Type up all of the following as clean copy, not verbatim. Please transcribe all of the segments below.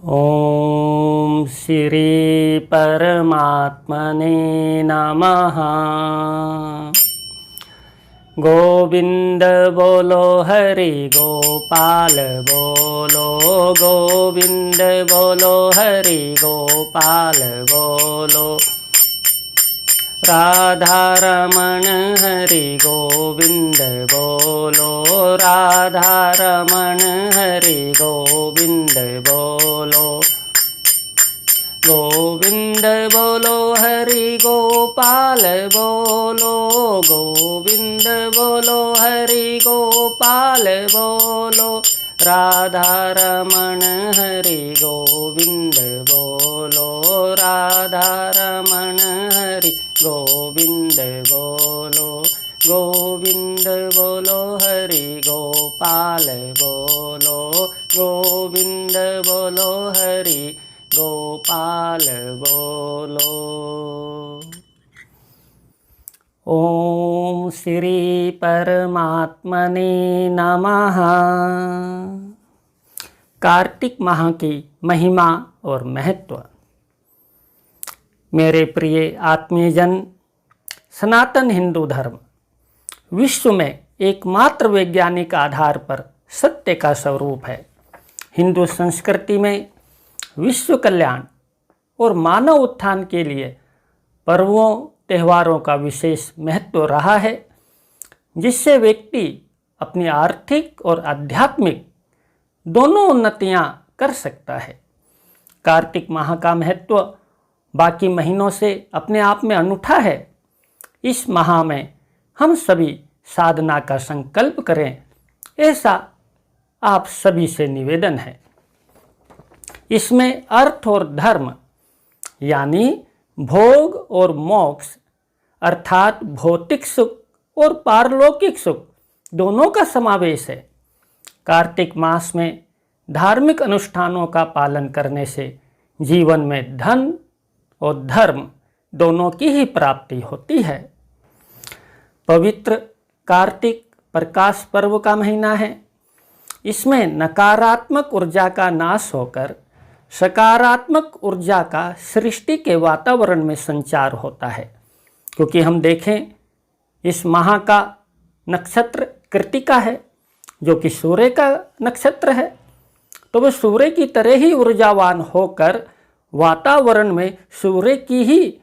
ओम श्री परमात्मने नमः। गोविंद बोलो हरि गोपाल बोलो, गोविंद बोलो हरि गोपाल बोलो। राधा रमण हरि गोविंद बोलो, राधा रमण हरि गोविंद बोलो। गोविंद बोलो हरि गोपाल बोलो, गोविंद बोलो हरि गोपाल बोलो। राधा रमण हरि गोविंद बोलो, राधा रमण हरि गोविंद बोलो। गोविंद बोलो हरि गोपाल बोलो, गोविंद बोलो हरि गोपाल बोलो। ओम श्री परमात्मने नमः। कार्तिक माह की महिमा और महत्व। मेरे प्रिय आत्मीयजन, सनातन हिंदू धर्म विश्व में एकमात्र वैज्ञानिक आधार पर सत्य का स्वरूप है। हिंदू संस्कृति में विश्व कल्याण और मानव उत्थान के लिए पर्वों त्योहारों का विशेष महत्व रहा है, जिससे व्यक्ति अपनी आर्थिक और आध्यात्मिक दोनों उन्नतियां कर सकता है। कार्तिक माह का महत्व बाकी महीनों से अपने आप में अनूठा है। इस माह में हम सभी साधना का संकल्प करें, ऐसा आप सभी से निवेदन है। इसमें अर्थ और धर्म यानी भोग और मोक्ष अर्थात भौतिक सुख और पारलौकिक सुख दोनों का समावेश है। कार्तिक मास में धार्मिक अनुष्ठानों का पालन करने से जीवन में धन और धर्म दोनों की ही प्राप्ति होती है। पवित्र कार्तिक प्रकाश पर्व का महीना है। इसमें नकारात्मक ऊर्जा का नाश होकर सकारात्मक ऊर्जा का सृष्टि के वातावरण में संचार होता है। क्योंकि हम देखें, इस माह का नक्षत्र कृत्तिका है, जो कि सूर्य का नक्षत्र है, तो वह सूर्य की तरह ही ऊर्जावान होकर वातावरण में सूर्य की ही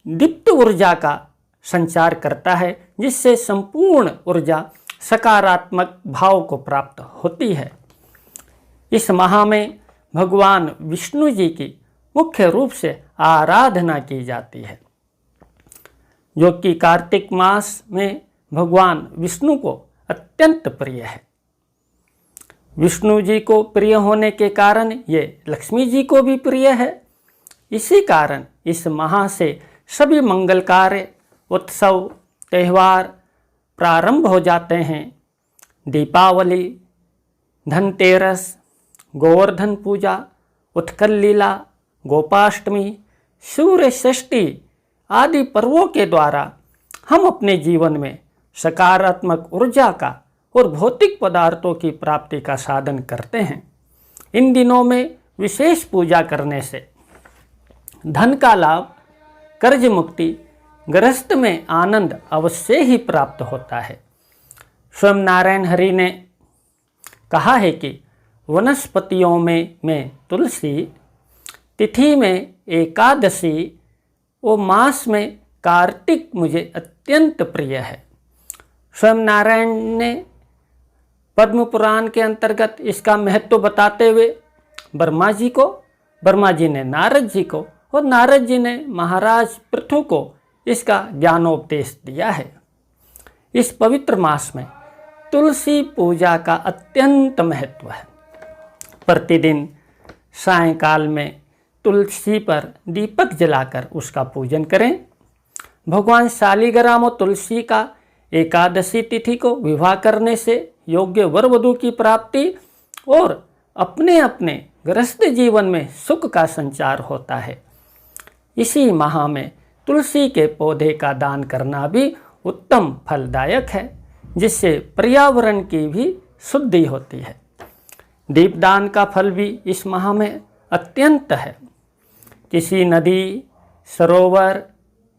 दीप्त ऊर्जा का संचार करता है, जिससे संपूर्ण ऊर्जा सकारात्मक भाव को प्राप्त होती है। इस माह में भगवान विष्णु जी की मुख्य रूप से आराधना की जाती है, जो कि कार्तिक मास में भगवान विष्णु को अत्यंत प्रिय है। विष्णु जी को प्रिय होने के कारण ये लक्ष्मी जी को भी प्रिय है। इसी कारण इस माह से सभी मंगल कार्य, उत्सव, त्यौहार प्रारंभ हो जाते हैं। दीपावली, धनतेरस, गोवर्धन पूजा, उत्कल लीला, गोपाष्टमी, सूर्य षष्ठी आदि पर्वों के द्वारा हम अपने जीवन में सकारात्मक ऊर्जा का और भौतिक पदार्थों की प्राप्ति का साधन करते हैं। इन दिनों में विशेष पूजा करने से धन का लाभ, कर्ज मुक्ति, गृहस्थ में आनंद अवश्य ही प्राप्त होता है। स्वयं नारायण हरि ने कहा है कि वनस्पतियों में तुलसी, तिथि में एकादशी और मास में कार्तिक मुझे अत्यंत प्रिय है। स्वयं नारायण ने पद्म पुराण के अंतर्गत इसका महत्व बताते हुए ब्रह्मा जी ने नारद जी को और नारद जी ने महाराज पृथु को इसका ज्ञानोपदेश दिया है। इस पवित्र मास में तुलसी पूजा का अत्यंत महत्व है। प्रतिदिन सायंकाल में तुलसी पर दीपक जलाकर उसका पूजन करें। भगवान शालिग्राम और तुलसी का एकादशी तिथि को विवाह करने से योग्य वर वधू की प्राप्ति और अपने अपने गृहस्थ जीवन में सुख का संचार होता है। इसी माह में तुलसी के पौधे का दान करना भी उत्तम फलदायक है, जिससे पर्यावरण की भी शुद्धि होती है। दीपदान का फल भी इस माह में अत्यंत है। किसी नदी, सरोवर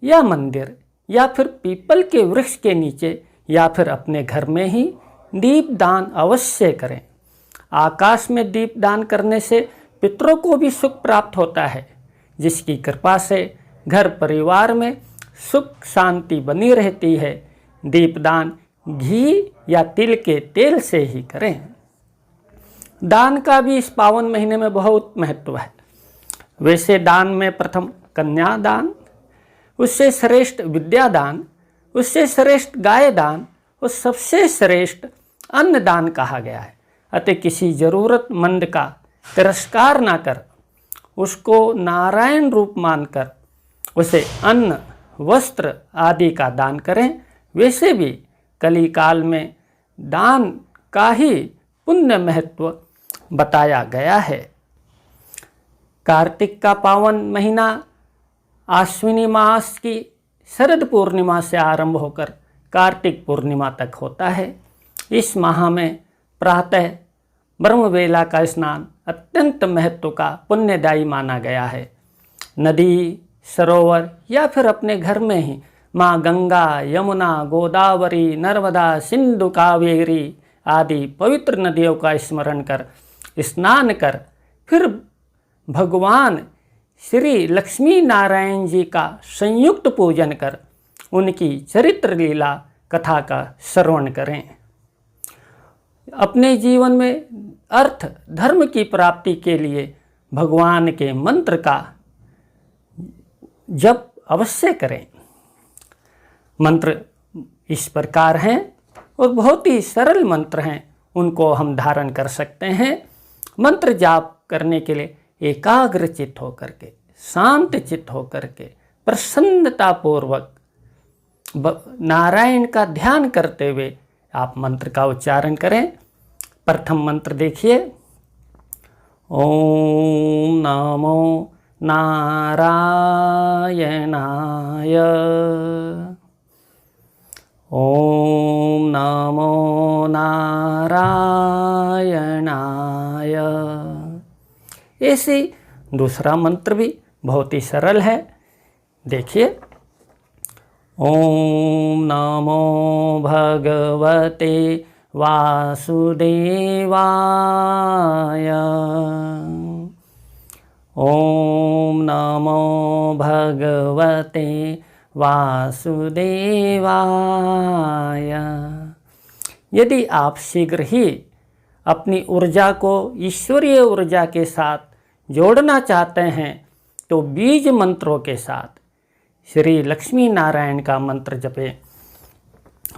या मंदिर या फिर पीपल के वृक्ष के नीचे या फिर अपने घर में ही दीपदान अवश्य करें। आकाश में दीपदान करने से पितरों को भी सुख प्राप्त होता है, जिसकी कृपा से घर परिवार में सुख शांति बनी रहती है। दीपदान घी या तिल के तेल से ही करें। दान का भी इस पावन महीने में बहुत महत्व है। वैसे दान में प्रथम कन्यादान, उससे श्रेष्ठ विद्यादान, उससे श्रेष्ठ गाय दान और सबसे श्रेष्ठ अन्नदान कहा गया है। अतः किसी जरूरतमंद का तिरस्कार ना कर, उसको नारायण रूप मानकर उसे अन्न, वस्त्र आदि का दान करें। वैसे भी कली काल में दान का ही पुण्य महत्व बताया गया है। कार्तिक का पावन महीना आश्विनी मास की शरद पूर्णिमा से आरंभ होकर कार्तिक पूर्णिमा तक होता है। इस माह में प्रातः ब्रह्मवेला का स्नान अत्यंत महत्व का पुण्यदायी माना गया है। नदी, सरोवर या फिर अपने घर में ही माँ गंगा, यमुना, गोदावरी, नर्मदा, सिंधु, कावेरी आदि पवित्र नदियों का स्मरण कर स्नान कर फिर भगवान श्री लक्ष्मी नारायण जी का संयुक्त पूजन कर उनकी चरित्र लीला कथा का श्रवण करें। अपने जीवन में अर्थ धर्म की प्राप्ति के लिए भगवान के मंत्र का जप अवश्य करें। मंत्र इस प्रकार हैं और बहुत ही सरल मंत्र हैं, उनको हम धारण कर सकते हैं। मंत्र जाप करने के लिए एकाग्र चित्त होकर के, शांत चित्त होकर के, प्रसन्नतापूर्वक नारायण का ध्यान करते हुए आप मंत्र का उच्चारण करें। प्रथम मंत्र देखिए, ओम नमो नारायणाय, ओम नमो नारायणाय। ऐसे दूसरा मंत्र भी बहुत ही सरल है, देखिए, ओम नमो भगवते वासुदेवाय, ओम नमो भगवते वासुदेवाय। यदि आप शीघ्र ही अपनी ऊर्जा को ईश्वरीय ऊर्जा के साथ जोड़ना चाहते हैं तो बीज मंत्रों के साथ श्री लक्ष्मी नारायण का मंत्र जपे।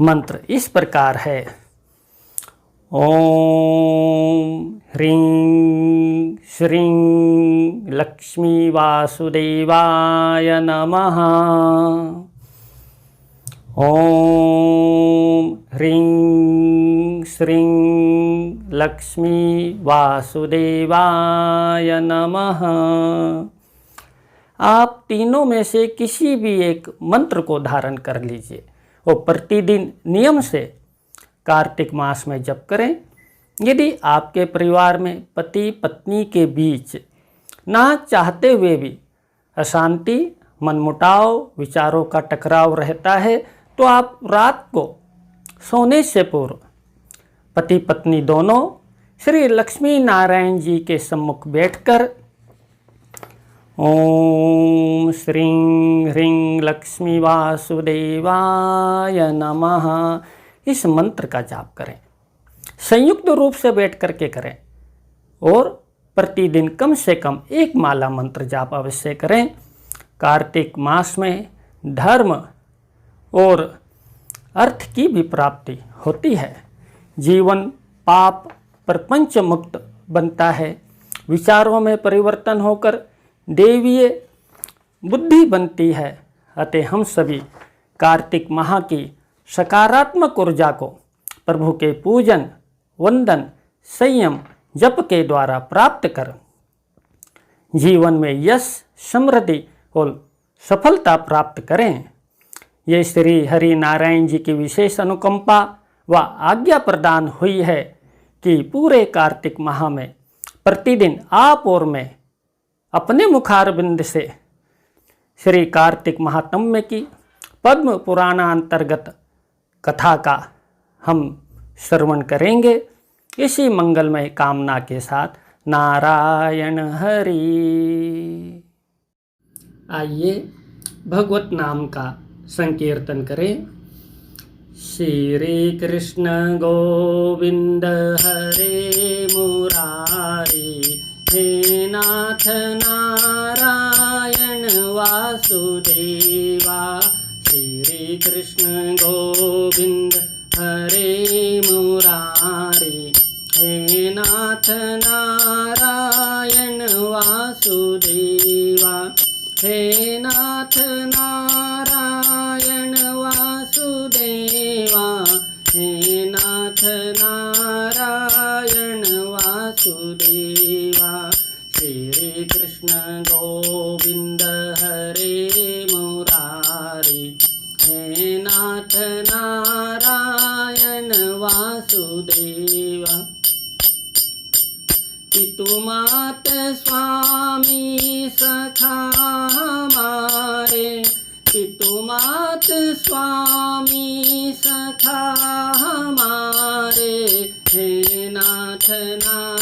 मंत्र इस प्रकार है, ओम ह्रीं श्रीं लक्ष्मी वासुदेवाय नमः, ओम ह्रीं श्रीं लक्ष्मी वासुदेवाय नमः। आप तीनों में से किसी भी एक मंत्र को धारण कर लीजिए और प्रतिदिन नियम से कार्तिक मास में जप करें। यदि आपके परिवार में पति पत्नी के बीच ना चाहते हुए भी अशांति, मनमुटाव, विचारों का टकराव रहता है तो आप रात को सोने से पूर्व पति पत्नी दोनों श्री लक्ष्मी नारायण जी के सम्मुख बैठकर ओम श्रीं ह्रीं लक्ष्मी वासुदेवाय नमः इस मंत्र का जाप करें। संयुक्त रूप से बैठ करके करें और प्रतिदिन कम से कम एक माला मंत्र जाप अवश्य करें। कार्तिक मास में धर्म और अर्थ की भी प्राप्ति होती है। जीवन पाप प्रपंच मुक्त बनता है। विचारों में परिवर्तन होकर देवीय बुद्धि बनती है। अतः हम सभी कार्तिक माह की सकारात्मक ऊर्जा को प्रभु के पूजन, वंदन, संयम, जप के द्वारा प्राप्त कर जीवन में यश, समृद्धि और सफलता प्राप्त करें। ये श्री हरि नारायण जी की विशेष अनुकंपा व आज्ञा प्रदान हुई है कि पूरे कार्तिक माह में प्रतिदिन आप और मैं अपने मुखारबिंद से श्री कार्तिक महात्म्य की पद्म पुराणांतर्गत कथा का हम श्रवण करेंगे। इसी मंगलमय कामना के साथ नारायण हरि। आइए भगवत नाम का संकीर्तन करें। श्री कृष्ण गोविंद हरे मुरारी, हे नाथ नारायण वासुदेवा। श्री कृष्ण गोविंद हरे मुरारी, हे नाथ नारायण वासुदेवा। हे नाथ नारायण वासुदेवा, हे नाथ नारायण वासुदेवा। श्री कृष्ण गोविंद हरे मुरारी, हे नाथ नारायण वासुदेवा। पितुमात स्वामी सखा हमारे, पितुमात स्वामी सखा हमारे, हे नाथ नारायण